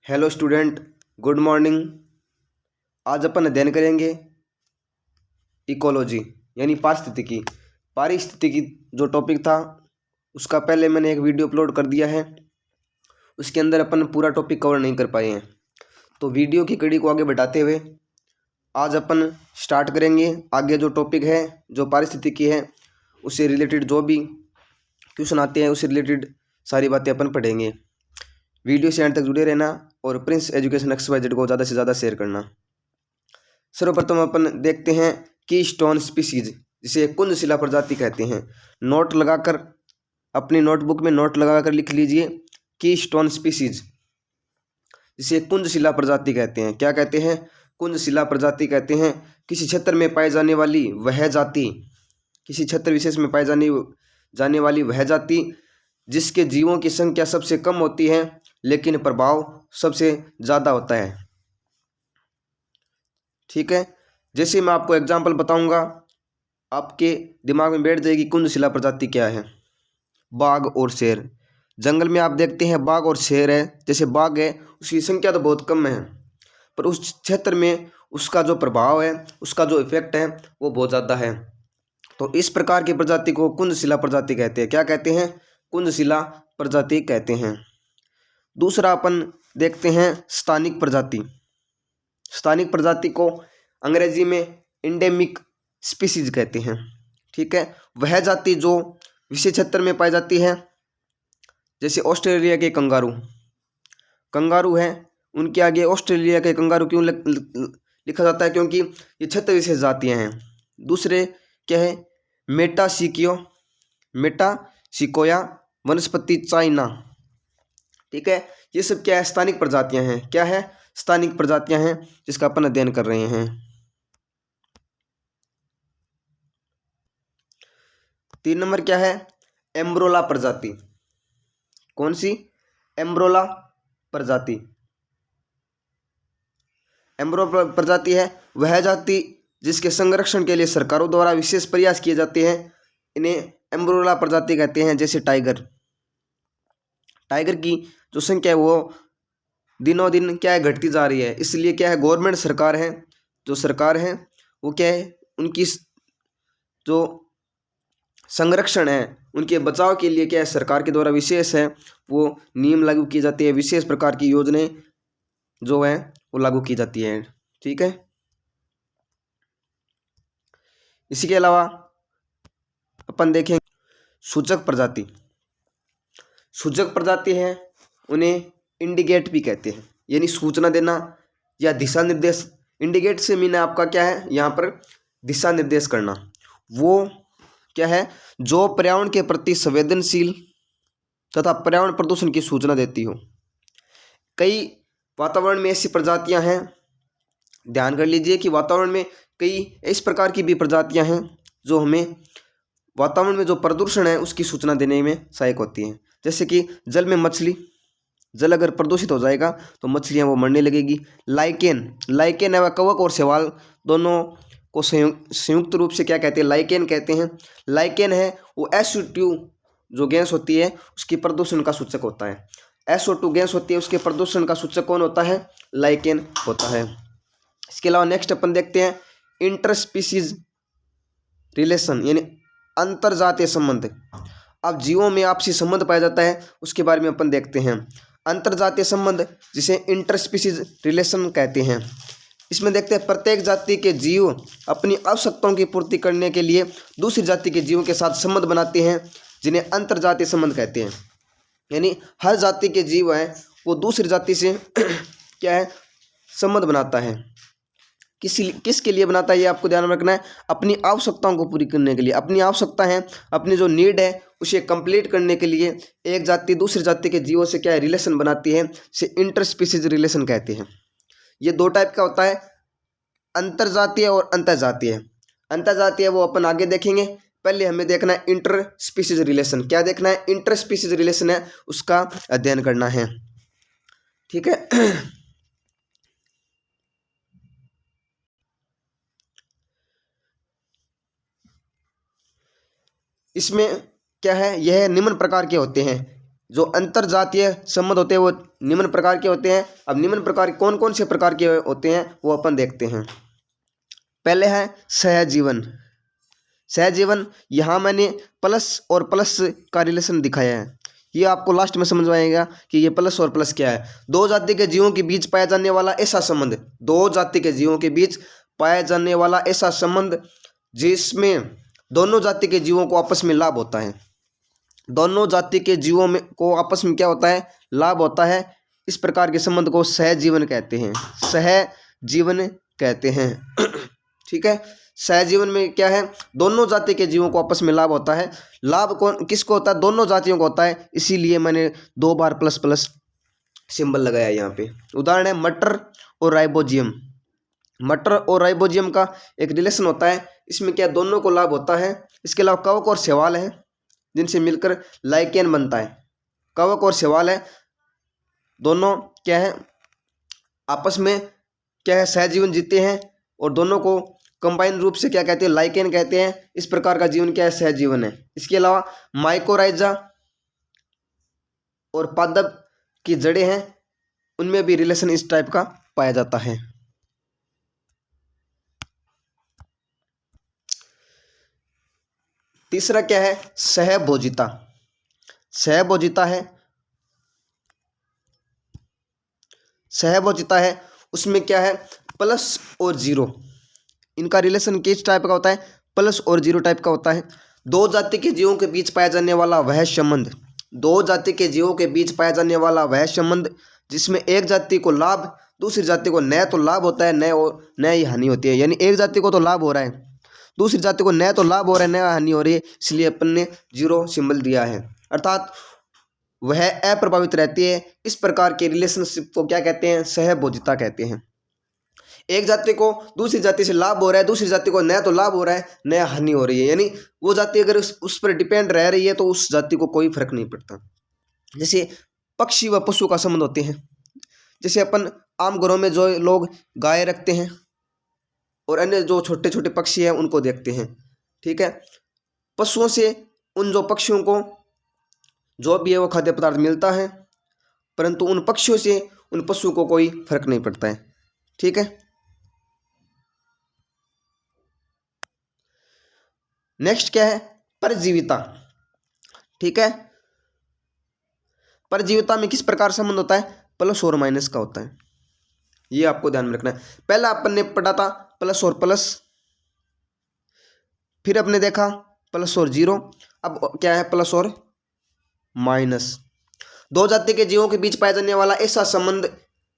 Hello student, good morning. आज अपन अध्ययन करेंगे इकोलॉजी यानी पारिस्थितिकी। पारिस्थितिकी जो टॉपिक था उसका पहले मैंने एक वीडियो अपलोड कर दिया है। उसके अंदर अपन पूरा टॉपिक कवर नहीं कर पाए हैं, तो वीडियो की कड़ी को आगे बढ़ाते हुए आज अपन स्टार्ट करेंगे। आगे जो टॉपिक है, जो पारिस्थितिकी है, उससे रिलेटेड जो भी क्वेश्चन आते हैं उससे रिलेटेड सारी बातें अपन पढ़ेंगे। वीडियो से एंड तक जुड़े रहना और प्रिंस एजुकेशन XYZ को ज़्यादा से ज़्यादा शेयर करना। सर्वप्रथम अपन देखते हैं की स्टोन स्पीसीज, जिसे कुंजशिला प्रजाति कहते हैं। नोट लगाकर अपनी नोटबुक में नोट लगाकर लिख लीजिए की स्टोन स्पीसीज, जिसे कुंजशिला प्रजाति कहते हैं। क्या कहते हैं? कुंजशिला प्रजाति कहते हैं। किसी क्षेत्र में पाई जाने वाली वह जाति, किसी क्षेत्र विशेष में पाई जाने वाली वह जाति जिसके जीवों की संख्या सबसे कम होती है लेकिन प्रभाव सबसे ज़्यादा होता है। ठीक है, जैसे मैं आपको एग्जांपल बताऊंगा, आपके दिमाग में बैठ जाएगी कुंजशिला प्रजाति क्या है। बाघ और शेर। जंगल में आप देखते हैं बाघ और शेर है। जैसे बाघ है उसकी संख्या तो बहुत कम है, पर उस क्षेत्र में उसका जो प्रभाव है, उसका जो इफेक्ट है वो बहुत ज़्यादा है। तो इस प्रकार की प्रजाति को कुंजशिला प्रजाति कहते हैं। क्या कहते हैं? कुंजशिला प्रजाति कहते हैं। दूसरा अपन देखते हैं स्थानिक प्रजाति। स्थानिक प्रजाति को अंग्रेजी में इंडेमिक स्पीसीज कहते हैं। ठीक है, वह जाति जो विशेष क्षेत्र में पाई जाती है। जैसे ऑस्ट्रेलिया के कंगारू हैं, उनके आगे ऑस्ट्रेलिया के कंगारू क्यों लिखा जाता है? क्योंकि ये क्षेत्र विशेष जातियाँ हैं। दूसरे क्या है? मेटासिकोया वनस्पति चाइना। ठीक है, ये सब क्या है? स्थानिक प्रजातियां हैं। क्या है? स्थानिक प्रजातियां हैं, जिसका अपन अध्ययन कर रहे हैं। 3 नंबर क्या है? एम्ब्रोला प्रजाति। कौन सी? एम्ब्रोला प्रजाति। एम्ब्रोला प्रजाति है वह जाति जिसके संरक्षण के लिए सरकारों द्वारा विशेष प्रयास किए जाते हैं। इन्हें एम्ब्रोला प्रजाति कहते हैं। जैसे टाइगर की जो संख्या है वो दिनों दिन क्या है? घटती जा रही है। इसलिए क्या है? गवर्नमेंट सरकार है, जो सरकार है वो क्या है? उनकी जो संरक्षण है, उनके बचाव के लिए क्या है? सरकार के द्वारा विशेष है वो नियम लागू किए जाते हैं। विशेष प्रकार की योजनाएं जो है वो लागू की जाती है। ठीक है, इसी के अलावा अपन देखें सूचक प्रजाति। सूचक प्रजाति है, उन्हें इंडिकेट भी कहते हैं, यानी सूचना देना या दिशा निर्देश। इंडिकेट से मीन आपका क्या है? यहाँ पर दिशा निर्देश करना। वो क्या है? जो पर्यावरण के प्रति संवेदनशील तथा पर्यावरण प्रदूषण की सूचना देती हो। कई वातावरण में ऐसी प्रजातियां हैं, ध्यान कर लीजिए कि वातावरण में कई इस प्रकार की भी प्रजातियां हैं जो हमें वातावरण में जो प्रदूषण है उसकी सूचना देने में सहायक होती हैं। जैसे कि जल में मछली, जल अगर प्रदूषित हो जाएगा तो मछलियां वो मरने लगेगी। लाइकेन है वह कवक और शैवाल दोनों को संयुक्त रूप से क्या कहते हैं? लाइकेन कहते हैं। लाइकेन है वो SO2 जो गैस होती है उसकी प्रदूषण का सूचक होता है। SO2 गैस होती है, उसके प्रदूषण का सूचक कौन होता है? लाइकेन होता है। इसके अलावा नेक्स्ट अपन देखते हैं इंटरस्पीसीज रिलेशन, यानी अंतरजातीय संबंध। अब जीवों में आपसी संबंध पाया जाता है, उसके बारे में अपन देखते हैं। अंतरजातीय संबंध जिसे इंटरस्पीसीज रिलेशन कहते हैं। इसमें देखते हैं प्रत्येक जाति के जीव अपनी आवश्यकताओं की पूर्ति करने के लिए दूसरी जाति के जीवों के साथ संबंध बनाते हैं, जिन्हें अंतरजातीय संबंध कहते हैं। यानी हर जाति के जीव है वो दूसरी जाति से क्या है? संबंध बनाता है। किसके लिए बनाता है? ये आपको ध्यान में रखना है। अपनी आवश्यकताओं को पूरी करने के लिए। अपनी आवश्यकता है, अपनी जो नीड है उसे कंप्लीट करने के लिए एक जाति दूसरी जाति के जीवों से क्या है? रिलेशन बनाती है, इसे इंटरस्पीसीज रिलेशन कहते हैं। ये 2 टाइप का होता है, अंतरजातीय और अंतरजातीय। अंतरजातीय वो अपन आगे देखेंगे, पहले हमें देखना है इंटरस्पीसीज रिलेशन। क्या देखना है? इंटरस्पीसीज रिलेशन है, उसका अध्ययन करना है। ठीक है, इसमें क्या है? यह निम्न प्रकार के होते हैं। जो अंतर जातीय संबंध होते हैं वो निम्न प्रकार के होते हैं। अब निम्न प्रकार कौन कौन से प्रकार के होते हैं वो अपन देखते हैं। पहले है सहजीवन। सहजीवन, यहाँ मैंने प्लस और प्लस का रिलेशन दिखाया है, ये आपको लास्ट में समझ में आएगा कि ये प्लस और प्लस क्या है। दो जाति के जीवों के बीच पाया जाने वाला ऐसा संबंध, दो जाति के जीवों के बीच पाया जाने वाला ऐसा संबंध जिसमें दोनों जाति के जीवों को आपस में लाभ होता है। दोनों जाति के जीवों में को आपस में क्या होता है, लाभ होता है। इस प्रकार के संबंध को सहजीवन कहते हैं, सहजीवन कहते हैं। ठीक है, सहजीवन में क्या है, दोनों जाति के जीवों को आपस में लाभ होता है। लाभ कौन किसको होता है, दोनों जातियों को होता है, इसीलिए मैंने 2 बार प्लस प्लस सिंबल लगाया यहाँ पे। उदाहरण है मटर और राइबोजियम। मटर और राइबोजियम का एक रिलेशन होता है, इसमें क्या दोनों को लाभ होता है। इसके अलावा कवक और शैवाल है जिनसे मिलकर लाइकेन बनता है। कवक और शैवाल है, दोनों क्या है आपस में क्या है सहजीवन जीते हैं और दोनों को कंबाइन रूप से क्या कहते हैं, लाइकेन कहते हैं। इस प्रकार का जीवन क्या है, सहजीवन है। इसके अलावा माइकोराइजा और पादप की जड़ें हैं, उनमें भी रिलेशन इस टाइप का पाया जाता है। तीसरा क्या है, सहभोजिता। सहभोजिता है, सहभोजिता है, उसमें क्या है प्लस और जीरो। इनका रिलेशन किस टाइप का होता है, प्लस और जीरो टाइप का होता है। दो जाति के जीवों के बीच पाया जाने वाला वह संबंध, दो जाति के जीवों के बीच पाया जाने वाला वह संबंध जिसमें एक जाति को लाभ, दूसरी जाति को न तो लाभ होता है न ही हानि होती है। यानी एक जाति को तो लाभ हो रहा है, दूसरी जाति को न तो लाभ हो रहा है न हानि हो रही है, इसलिए अपन ने जीरो सिंबल दिया है, अर्थात वह अप्रभावित रहती है। इस प्रकार के रिलेशनशिप को क्या कहते हैं, सहभोजिता कहते हैं। एक जाति को दूसरी जाति से लाभ हो रहा है, दूसरी जाति को न तो लाभ हो रहा है न हानि हो रही है, यानी वो जाति अगर उस पर डिपेंड रह रही है तो उस जाति को कोई फर्क नहीं पड़ता। जैसे पक्षी व पशु का संबंध होते हैं, जैसे अपन आम घरों में जो लोग गाय रखते हैं और अन्य जो छोटे छोटे पक्षी हैं उनको देखते हैं। ठीक है, पशुओं से उन जो पक्षियों को जो भी है वो खाद्य पदार्थ मिलता है, परंतु उन पक्षियों से उन पशुओं को कोई फर्क नहीं पड़ता है। ठीक है, नेक्स्ट क्या है, परजीविता। ठीक है, परजीविता में किस प्रकार संबंध होता है, प्लस और माइनस का होता है, ये आपको ध्यान में रखना है। पहला अपन ने पढ़ा था प्लस और प्लस, फिर अपने देखा प्लस और जीरो, अब क्या है प्लस और माइनस। दो जाति के जीवों के बीच पाया जाने वाला ऐसा संबंध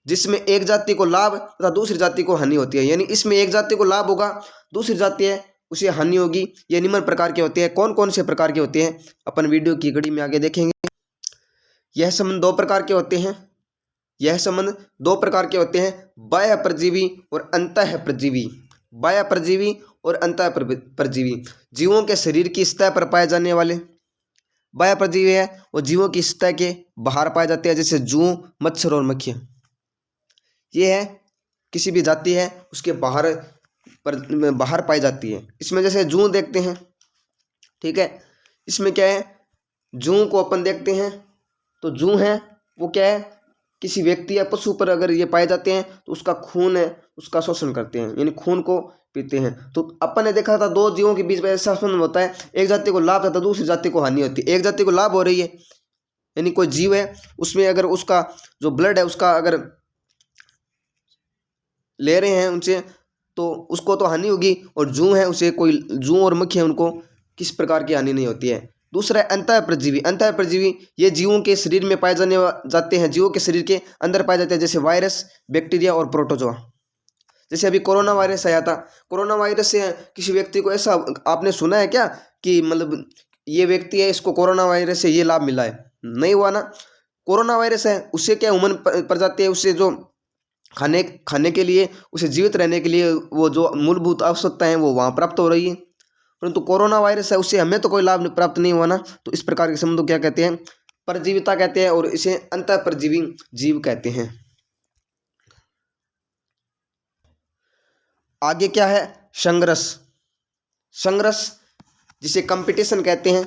जिसमें एक जाति को लाभ तथा दूसरी जाति को हानि होती है, यानी इसमें एक जाति को लाभ होगा, दूसरी जाति है उसे हानि होगी। ये निम्न प्रकार के होते हैं। कौन कौन से प्रकार के होते हैं अपन वीडियो की कड़ी में आगे देखेंगे। यह संबंध दो प्रकार के होते हैं, यह संबंध दो प्रकार के होते हैं, बाह्य परजीवी और अंतः परजीवी। बाह्य परजीवी और अंतः परजीवी जीवों के शरीर की सतह पर पाए जाने वाले बाह्य परजीवी है, वो जीवों की सतह के बाहर पाए जाते हैं, जैसे जूं, मच्छर और मक्खियाँ। ये है किसी भी जाति है उसके बाहर पाई जाती है। इसमें जैसे जूं देखते हैं, ठीक है, इसमें क्या है, जूं को अपन देखते हैं तो जूं है वो क्या है, किसी व्यक्ति या पशु पर अगर ये पाए जाते हैं तो उसका खून है उसका शोषण करते हैं, यानी खून को पीते हैं। तो अपन ने देखा था दो जीवों के बीच में ऐसा संबंध होता है, एक जाति को लाभ था दूसरी जाति को हानि होती है। एक जाति को लाभ हो रही है, यानी कोई जीव है उसमें अगर उसका जो ब्लड है उसका अगर ले रहे हैं उनसे तो उसको तो हानि होगी, और जूं है उसे कोई जूं और मक्खी है उनको किस प्रकार की हानि नहीं होती है। दूसरा है अंतः परजीवी। अंतः परजीवी ये जीवों के शरीर में पाए जाते हैं, जीवों के शरीर के अंदर पाए जाते हैं, जैसे वायरस, बैक्टीरिया और प्रोटोजोआ। जैसे अभी कोरोना वायरस आया था, कोरोना वायरस से किसी व्यक्ति को ऐसा आपने सुना है क्या कि मतलब ये व्यक्ति है इसको कोरोना वायरस से ये लाभ मिला है, नहीं हुआ ना। कोरोना वायरस है उससे क्या ह्यूमन प्रजाति है उससे जो खाने के लिए उसे जीवित रहने के लिए वो जो मूलभूत आवश्यकताएं हैं वो वहाँ प्राप्त हो रही है, परंतु कोरोना वायरस है उससे हमें तो कोई लाभ प्राप्त नहीं हुआ ना। तो इस प्रकार के संबंध को क्या कहते हैं, परजीविता कहते हैं, और इसे अंतः परजीवी जीव कहते हैं। आगे क्या है, संघर्ष। संघर्ष जिसे कंपटीशन कहते हैं,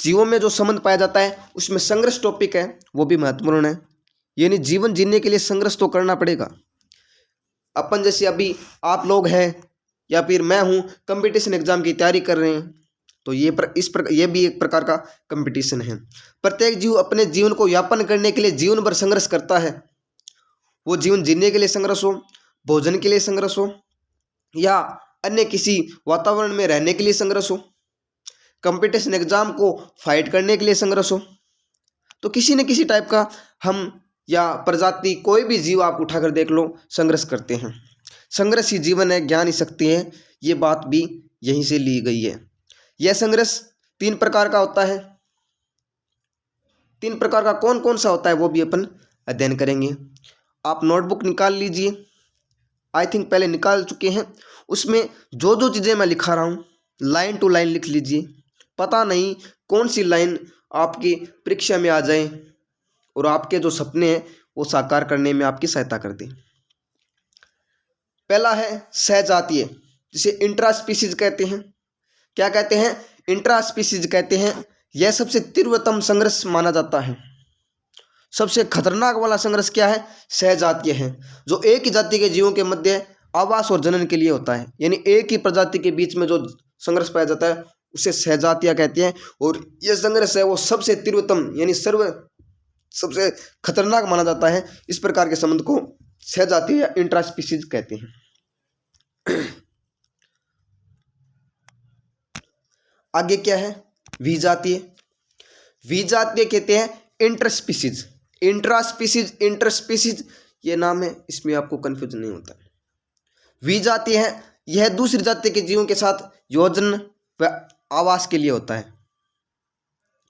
जीवों में जो संबंध पाया जाता है उसमें संघर्ष टॉपिक है, वो भी महत्वपूर्ण है। यानी जीवन जीने के लिए संघर्ष तो करना पड़ेगा। अपन जैसे अभी आप लोग हैं या फिर मैं हूँ, कंपटीशन एग्जाम की तैयारी कर रहे हैं, तो ये भी एक प्रकार का कंपटीशन है। प्रत्येक जीव अपने जीवन को यापन करने के लिए जीवन भर संघर्ष करता है। वो जीवन जीने के लिए संघर्ष हो, भोजन के लिए संघर्ष हो, या अन्य किसी वातावरण में रहने के लिए संघर्ष हो, कंपटीशन एग्जाम को फाइट करने के लिए संघर्ष हो, तो किसी न किसी टाइप का हम या प्रजाति कोई भी जीव आप उठाकर देख लो, संघर्ष करते हैं। संघर्ष ही जीवन है, ज्ञान ही शक्ति है, ये बात भी यहीं से ली गई है। यह संघर्ष 3 प्रकार का होता है। 3 प्रकार का कौन कौन सा होता है वो भी अपन अध्ययन करेंगे। आप नोटबुक निकाल लीजिए, आई थिंक पहले निकाल चुके हैं। उसमें जो जो चीज़ें मैं लिखा रहा हूँ लाइन टू लाइन लिख लीजिए। पता नहीं कौन सी लाइन आपकी परीक्षा में आ जाए और आपके जो सपने हैं वो साकार करने में आपकी सहायता कर दे। पहला है सहजातीय, जिसे इंट्रा स्पीसीज कहते हैं। क्या कहते हैं? इंट्रा स्पीसीज कहते हैं। यह सबसे तीव्रतम संघर्ष माना जाता है। सबसे खतरनाक वाला संघर्ष क्या है? सहजातीय है, जो एक ही जाति के जीवों के मध्य आवास और जनन के लिए होता है। यानी एक ही प्रजाति के बीच में जो संघर्ष पाया जाता है उसे सहजातीय कहते हैं। और यह संघर्ष है वो सबसे तीव्रतम यानी सबसे खतरनाक माना जाता है। इस प्रकार के संबंध को सहजातीय या इंट्रा स्पीसीज कहते हैं। आगे क्या है? विजातीय। विजातीय कहते हैं इंटरस्पीसीज। इंटरस्पीसीज ये नाम है, इसमें आपको कंफ्यूजन नहीं होता। विजातीय है, यह दूसरी जाति के जीवों के साथ योजन व आवास के लिए होता है।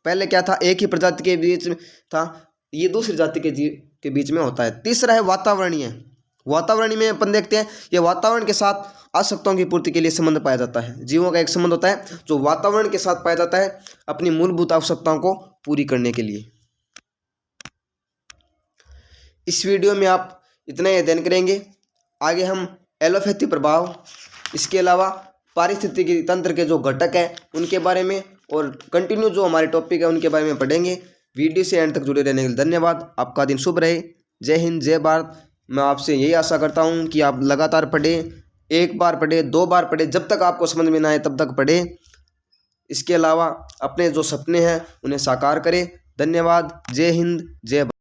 पहले क्या था? एक ही प्रजाति के बीच में था, ये दूसरी जाति के जीव के बीच में होता है। तीसरा है वातावरणीय। वातावरणीय में अपन देखते हैं यह वातावरण के साथ आवश्यकताओं की पूर्ति के लिए संबंध पाया जाता है। जीवों का एक संबंध होता है जो वातावरण के साथ पाया जाता है अपनी मूलभूत आवश्यकताओं को पूरी करने के लिए। इस वीडियो में आप इतना ही अध्ययन करेंगे। आगे हम एलोपैथी प्रभाव, इसके अलावा पारिस्थितिकी तंत्र के जो घटक हैं उनके बारे में और कंटिन्यू जो हमारे टॉपिक है उनके बारे में पढ़ेंगे। वीडियो से एंड तक जुड़े रहने के लिए धन्यवाद। आपका दिन शुभ रहे। जय हिंद, जय भारत। मैं आपसे यही आशा करता हूँ कि आप लगातार पढ़ें, 1 बार पढ़ें, 2 बार पढ़ें, जब तक आपको समझ में ना आए तब तक पढ़ें। इसके अलावा अपने जो सपने हैं उन्हें साकार करें। धन्यवाद। जय हिंद, जय भारत।